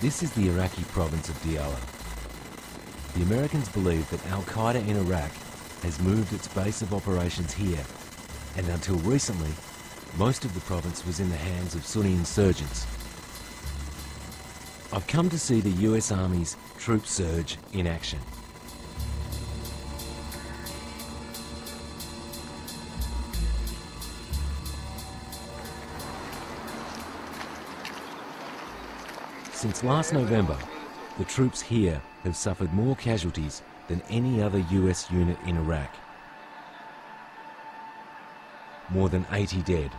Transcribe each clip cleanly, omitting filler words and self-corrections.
This is the Iraqi province of Diyala. The Americans believe that Al-Qaeda in Iraq has moved its base of operations here, and until recently, most of the province was in the hands of Sunni insurgents. I've come to see the US Army's troop surge in action. Since last November, the troops here have suffered more casualties than any other US unit in Iraq. More than 80 dead.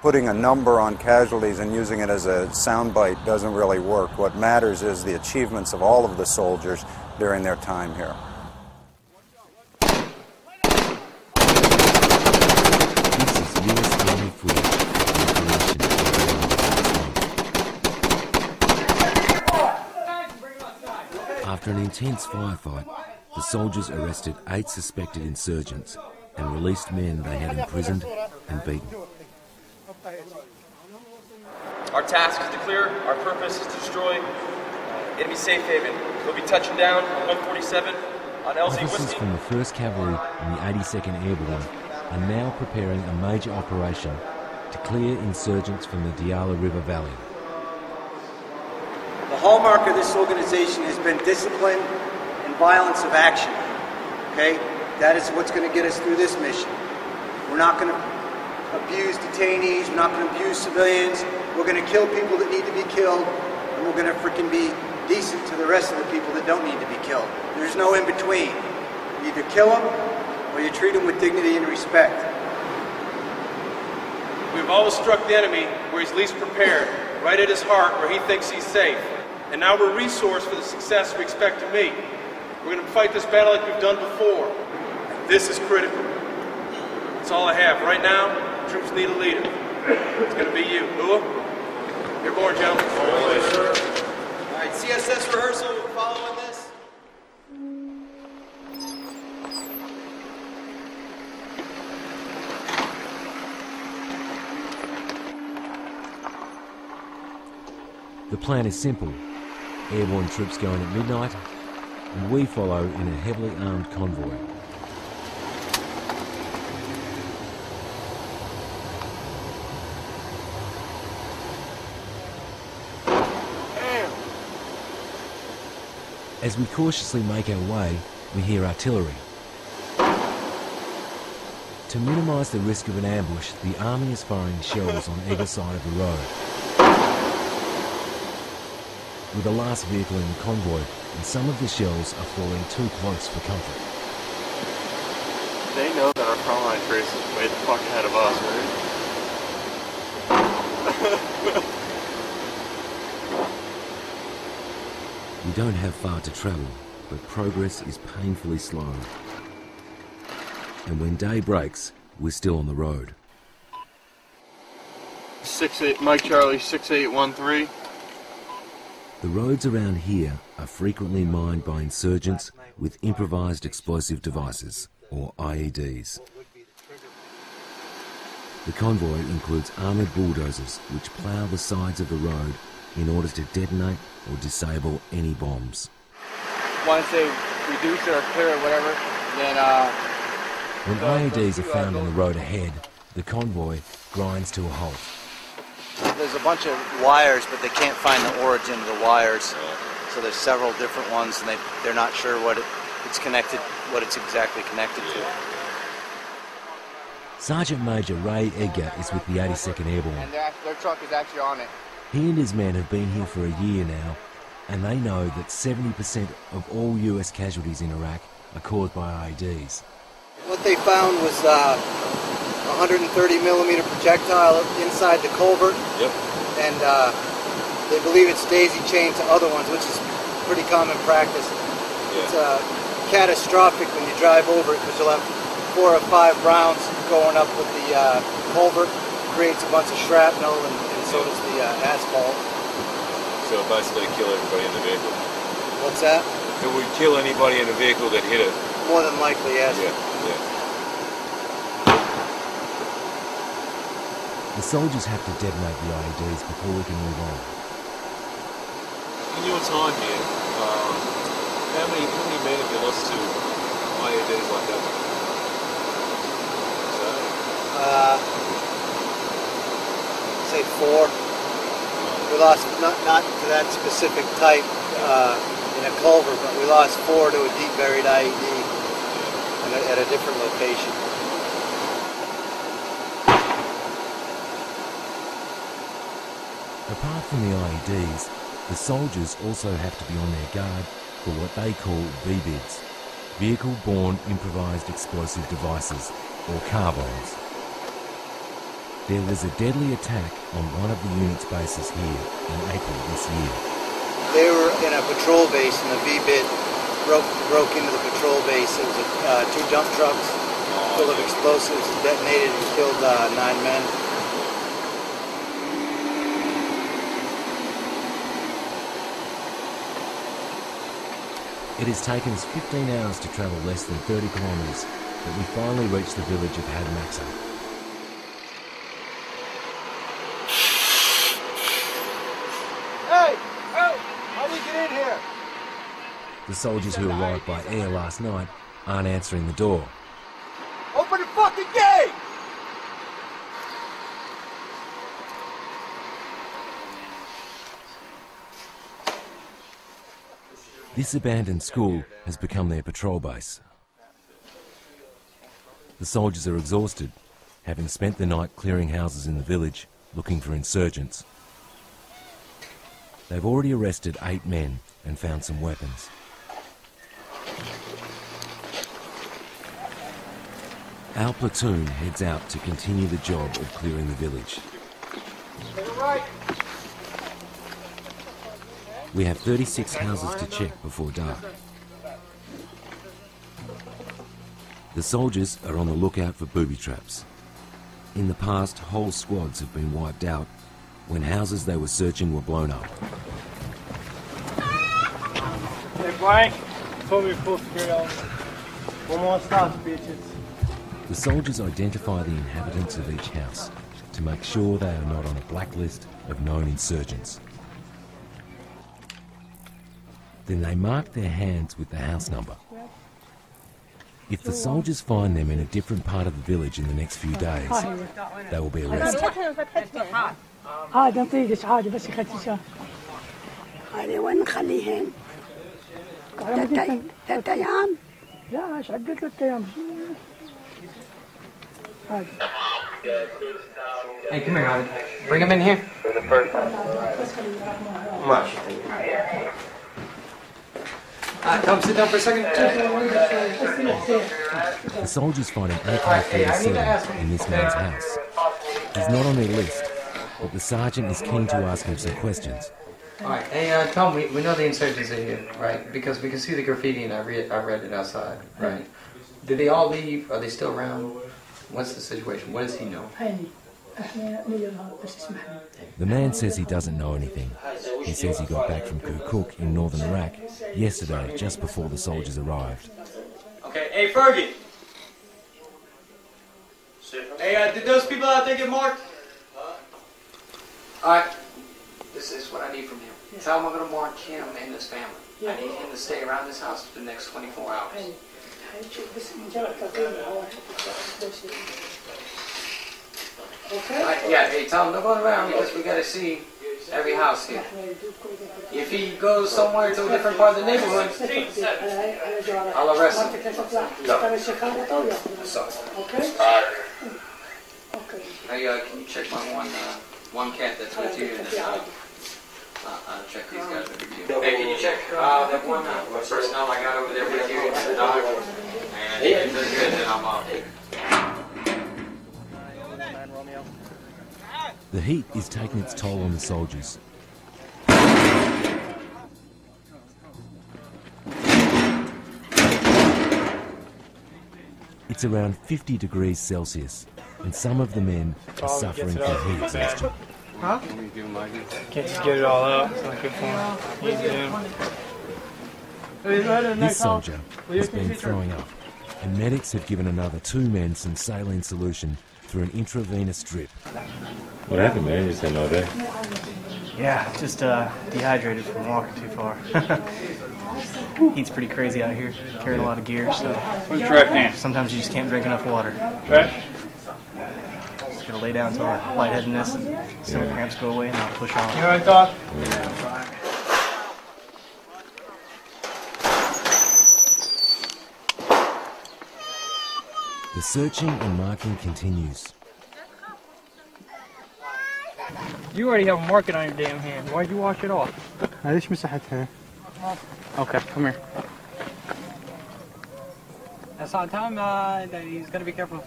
Putting a number on casualties and using it as a soundbite doesn't really work. What matters is the achievements of all of the soldiers during their time here. This is US Army footage. After an intense firefight, the soldiers arrested 8 suspected insurgents and released men they had imprisoned and beaten. Our task is to clear, our purpose is to destroy enemy safe haven. We'll be touching down 147 on LZ Officers Whiskey. from the 1st Cavalry and the 82nd Airborne are now preparing a major operation to clear insurgents from the Diyala River Valley. The hallmark of this organization has been discipline and violence of action. Okay? That is what's going to get us through this mission. We're not going to abuse detainees, we're not going to abuse civilians, we're going to kill people that need to be killed, and we're going to freaking be decent to the rest of the people that don't need to be killed. There's no in between. You either kill them or you treat them with dignity and respect. We've always struck the enemy where he's least prepared, right at his heart where he thinks he's safe. And now we're resourced for the success we expect to meet. We're going to fight this battle like we've done before. This is critical. That's all I have. Right now, troops need a leader. It's going to be you. Ua? You're born, gentlemen. All right, CSS rehearsal, we're following this. The plan is simple. Airborne troops go in at midnight, and we follow in a heavily armed convoy. As we cautiously make our way, we hear artillery. To minimise the risk of an ambush, the army is firing shells on either side of the road. We're the last vehicle in the convoy, and some of the shells are falling too close for comfort. They know that our frontline trace is way the fuck ahead of us, right? We don't have far to travel, but progress is painfully slow. And when day breaks, we're still on the road. 68 Mike Charlie 6813. The roads around here are frequently mined by insurgents with improvised explosive devices, or IEDs. The convoy includes armoured bulldozers which plough the sides of the road in order to detonate or disable any bombs. Once they reduce it or clear or whatever, then when IEDs are found on the road ahead, the convoy grinds to a halt. There's a bunch of wires, but they can't find the origin of the wires. So there's several different ones, and they're not sure what it's connected, what it's exactly connected to. Sergeant Major Ray Edgar is with the 82nd Airborne. And their truck is actually on it. He and his men have been here for a year now, and they know that 70% of all US casualties in Iraq are caused by IEDs. What they found was a 130mm projectile inside the culvert. Yep. And they believe it's daisy-chained to other ones, which is pretty common practice. Yeah. It's catastrophic when you drive over it, because you'll have 4 or 5 rounds going up with the culvert. Creates a bunch of shrapnel, and so does the asphalt. So it'll basically kill everybody in the vehicle. What's that? It would kill anybody in the vehicle that hit it. More than likely, yes. Yeah. The The soldiers have to detonate the IEDs before we can move on. In your time here, how many men have you lost to IEDs like that? Say 4. We lost not to that specific type in a culvert, but we lost 4 to a deep buried IED at a different location. Apart from the IEDs, the soldiers also have to be on their guard for what they call VBIDs, Vehicle-Borne Improvised Explosive Devices, or car bombs. There was a deadly attack on one of the unit's bases here in April this year. They were in a patrol base and the VBID broke into the patrol base. It was 2 dump trucks full of explosives, detonated and killed 9 men. It has taken us 15 hours to travel less than 30 kilometres, but we finally reached the village of Hadmaxa. Hey! Hey! How do you get in here? The soldiers who arrived by air last night aren't answering the door. Open the fucking gate! This abandoned school has become their patrol base. The soldiers are exhausted, having spent the night clearing houses in the village, looking for insurgents. They've already arrested 8 men and found some weapons. Our platoon heads out to continue the job of clearing the village. We have 36 houses to check before dark. The soldiers are on the lookout for booby traps. In the past, whole squads have been wiped out when houses they were searching were blown up. Hey, Blank, told me full security. One more stop, bitches. The soldiers identify the inhabitants of each house to make sure they are not on a blacklist of known insurgents. Then they mark their hands with the house number. If the soldiers find them in a different part of the village in the next few days, they will be arrested. Hey, come here, Howard. Bring him in here. Much. Tell him sit down for a second. The soldiers find an AK-47 in this man's house. He's not on their list, but the sergeant is keen to ask him some questions. Alright, hey, Tom, we know the insurgents are here, right? Because we can see the graffiti and I read it outside, right? Did they all leave? Are they still around? What's the situation? What does he know? The man says he doesn't know anything. He says he got back from Kirkuk in northern Iraq yesterday, just before the soldiers arrived. Okay, hey Fergie! Hey, did those people out there get marked? Alright, this is what I need from him. Tell him I'm going to mark him and his family. I need him to stay around this house for the next 24 hours. Okay. Yeah, hey, tell him no going around because we got to see every house here. If he goes somewhere to a different part of the neighborhood, I'll arrest him. So. Okay. Hey, can you check my one cat that's with you? And I'll check these guys with you. Hey, can you check that one personnel I got over there with you and the dog? And if they're good, then I'm off. The heat is taking its toll on the soldiers. It's around 50 degrees Celsius, and some of the men are suffering from heat exhaustion. Huh? Can't just get it all out. It's not good for him. This soldier has been throwing up, and medics have given another 2 men some saline solution through an intravenous drip. What happened, man? You just had no day. Yeah, just dehydrated from walking too far. Heat's pretty crazy out here. Carrying a lot of gear, so sometimes you just can't drink enough water. Just gotta lay down until lightheadedness and stomach cramps go away, and I'll push on. You alright, Doc? The searching and marking continues. You already have a marking on your damn hand. Why'd you wash it off? ليش مسحتها؟ Okay, come here. That's on time. He's gotta be careful.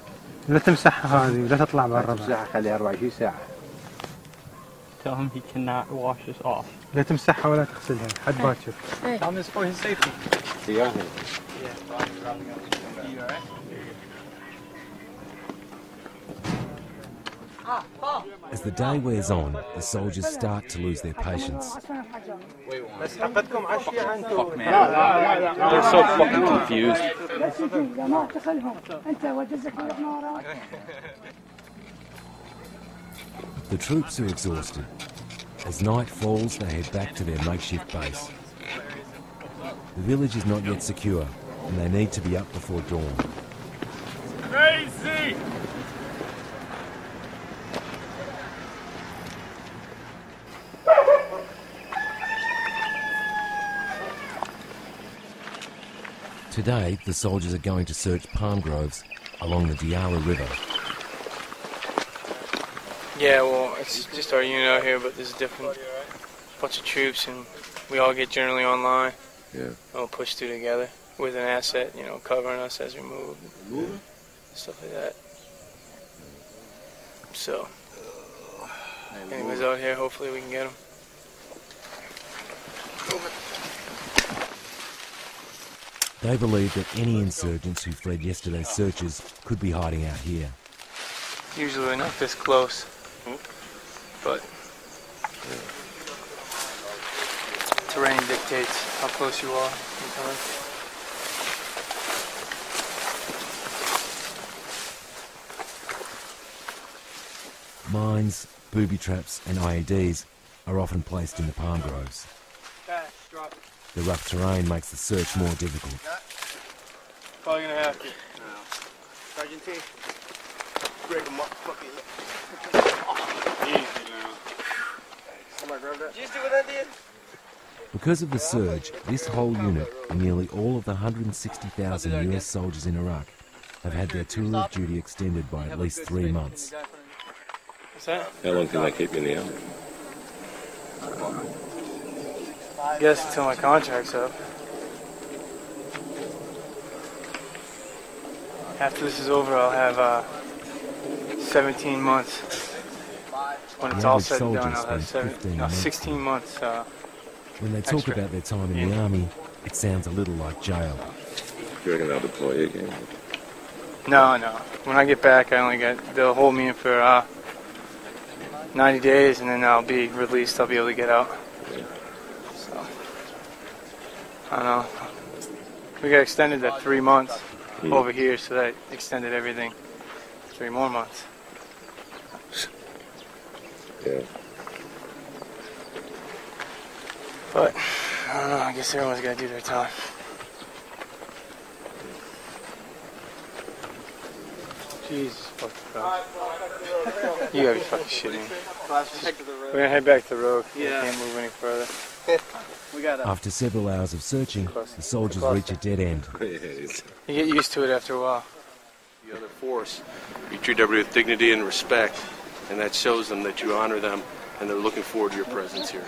لا تمسحها هذه ولا تطلع برا. مسحها خليها 24 ساعة. Tell him he cannot wash this off. لا تمسحها ولا تغسلها حد باكر. Tell him it's for his safety. Yeah. As the day wears on, the soldiers start to lose their patience. They're so fucking confused. The troops are exhausted. As night falls, they head back to their makeshift base. The village is not yet secure, and they need to be up before dawn. Crazy! Today, the soldiers are going to search palm groves along the Diyala River. Yeah, well, it's just our unit out here, but there's a different bunch of troops, and we all get generally online. Yeah. We'll push through together with an asset, you know, covering us as we move, stuff like that. So, anybody's out here, hopefully we can get them. They believe that any insurgents who fled yesterday's searches could be hiding out here. Usually we're not this close, but terrain dictates how close you are sometimes. Mines, booby traps and IEDs are often placed in the palm groves. The rough terrain makes the search more difficult. Probably gonna have to. Sergeant T, break them up, fucking. Easy now. Somebody grab that. Did you see what I did? Because of the surge, this whole unit and nearly all of the 160,000 US soldiers in Iraq have had their tour of duty extended by at least 3 months. What's that? How long can they keep you in the army? I guess until my contract's up. After this is over, I'll have 17 months. When it's all said and done, I'll have 16 months. When they talk extra. about their time in the army, it sounds a little like jail. You reckon they'll deploy you again? No. When I get back, they'll hold me in for 90 days, and then I'll be released. I'll be able to get out. So, I don't know. We got extended to 3 months over here, so that extended everything 3 more months. Yeah. But, I don't know, I guess everyone's got to do their time. Jesus fucking Christ. You gotta be fucking shitting me. We're gonna head back to the road. Yeah. We can't move any further. After several hours of searching, the soldiers reach a dead end. You get used to it after a while. The other force, you treat everybody with dignity and respect, and that shows them that you honor them, and they're looking forward to your presence here.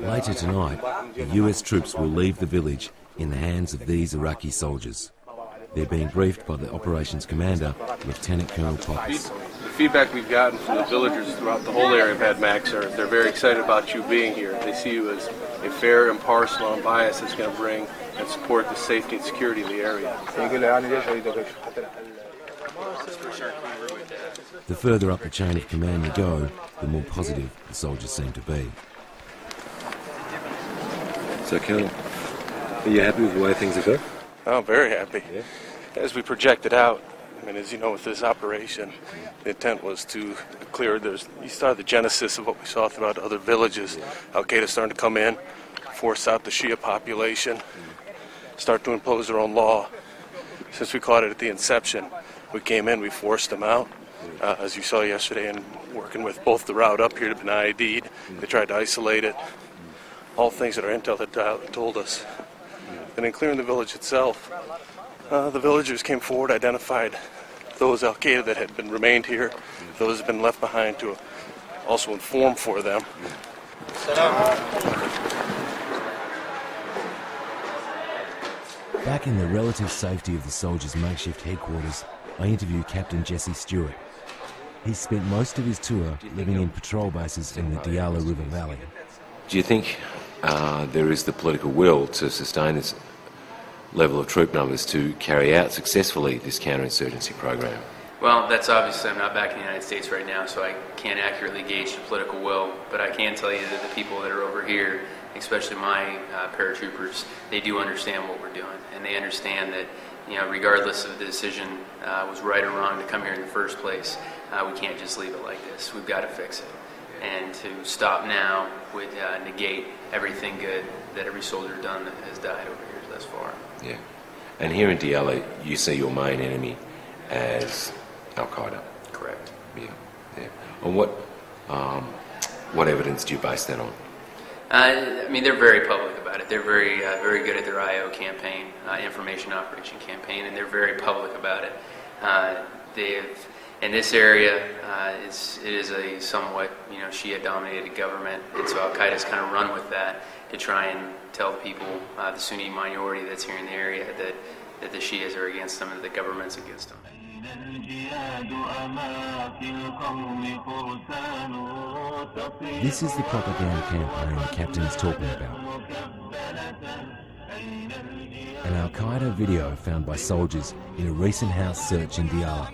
Later tonight, the US troops will leave the village in the hands of these Iraqi soldiers. They're being briefed by the operations commander, Lieutenant Colonel Potts. The feedback we've gotten from the villagers throughout the whole area of Admax are they're very excited about you being here. They see you as a fair, impartial, unbiased that's going to bring and support the safety and security of the area. The further up the chain of command you go, the more positive the soldiers seem to be. So, Colonel, are you happy with the way things are going? Oh, very happy. Yeah. As we projected out, I mean, as you know, with this operation, the intent was to clear. You started the genesis of what we saw throughout other villages. Al-Qaeda starting to come in, force out the Shia population, start to impose their own law. Since we caught it at the inception, we came in, we forced them out. As you saw yesterday, and working with both the route up here to Beni Aidid, they tried to isolate it. All things that our intel had told us. And in clearing the village itself, the villagers came forward, identified those Al-Qaeda that had remained here, those that had been left behind, to also inform for them. Back in the relative safety of the soldiers' makeshift headquarters, I interview Captain Jesse Stewart. He spent most of his tour living in patrol bases in the Diyala River Valley. Do you think there is the political will to sustain this level of troop numbers to carry out successfully this counterinsurgency program? Well, that's obviously, I'm not back in the United States right now, so I can't accurately gauge the political will, but I can tell you that the people that are over here, especially my paratroopers, they do understand what we're doing, and they understand that, you know, regardless of the decision was right or wrong to come here in the first place, we can't just leave it like this. We've got to fix it. And to stop now would negate everything good that every soldier done that has died over here thus far. Yeah. And here in Diyala, you see your main enemy as Al-Qaeda? Correct. Yeah. Yeah. And what evidence do you base that on? I mean, they're very public about it. They're very good at their IO campaign, information operation campaign, and they're very public about it. In this area, it is a somewhat, you know, Shia-dominated government, and so Al-Qaeda's kind of run with that to try and tell the people, the Sunni minority that's here in the area, that the Shias are against them and the government's against them. This is the propaganda campaign the captain is talking about. An Al-Qaeda video found by soldiers in a recent house search in Diyala.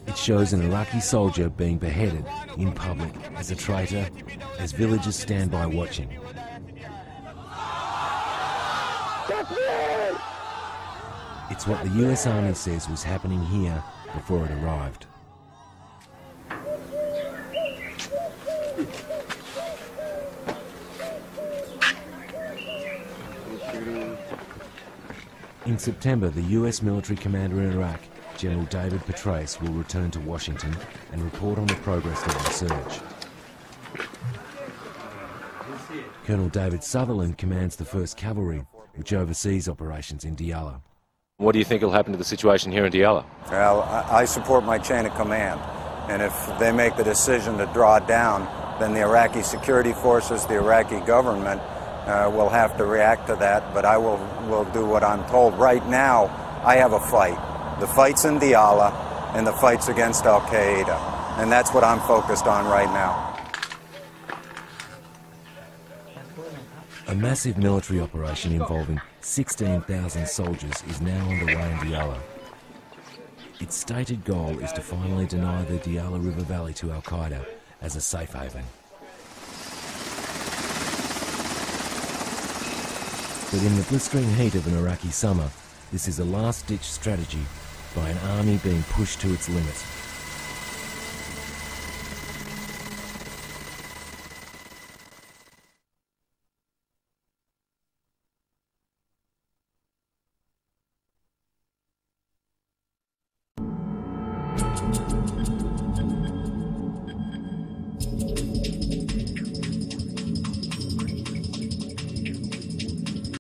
It shows an Iraqi soldier being beheaded in public as a traitor, as villagers stand by watching. It's what the US Army says was happening here before it arrived. In September, the US military commander in Iraq, General David Petraeus, will return to Washington and report on the progress of the surge. Colonel David Sutherland commands the 1st Cavalry, which oversees operations in Diyala. What do you think will happen to the situation here in Diyala? Well, I support my chain of command, and if they make the decision to draw down, then the Iraqi security forces, the Iraqi government will have to react to that, but I will do what I'm told. Right now, I have a fight. The fight's in Diyala, and the fight's against Al-Qaeda, and that's what I'm focused on right now. A massive military operation involving 16,000 soldiers is now underway in Diyala. Its stated goal is to finally deny the Diyala River Valley to Al-Qaeda as a safe haven. But in the blistering heat of an Iraqi summer, this is a last-ditch strategy by an army being pushed to its limit.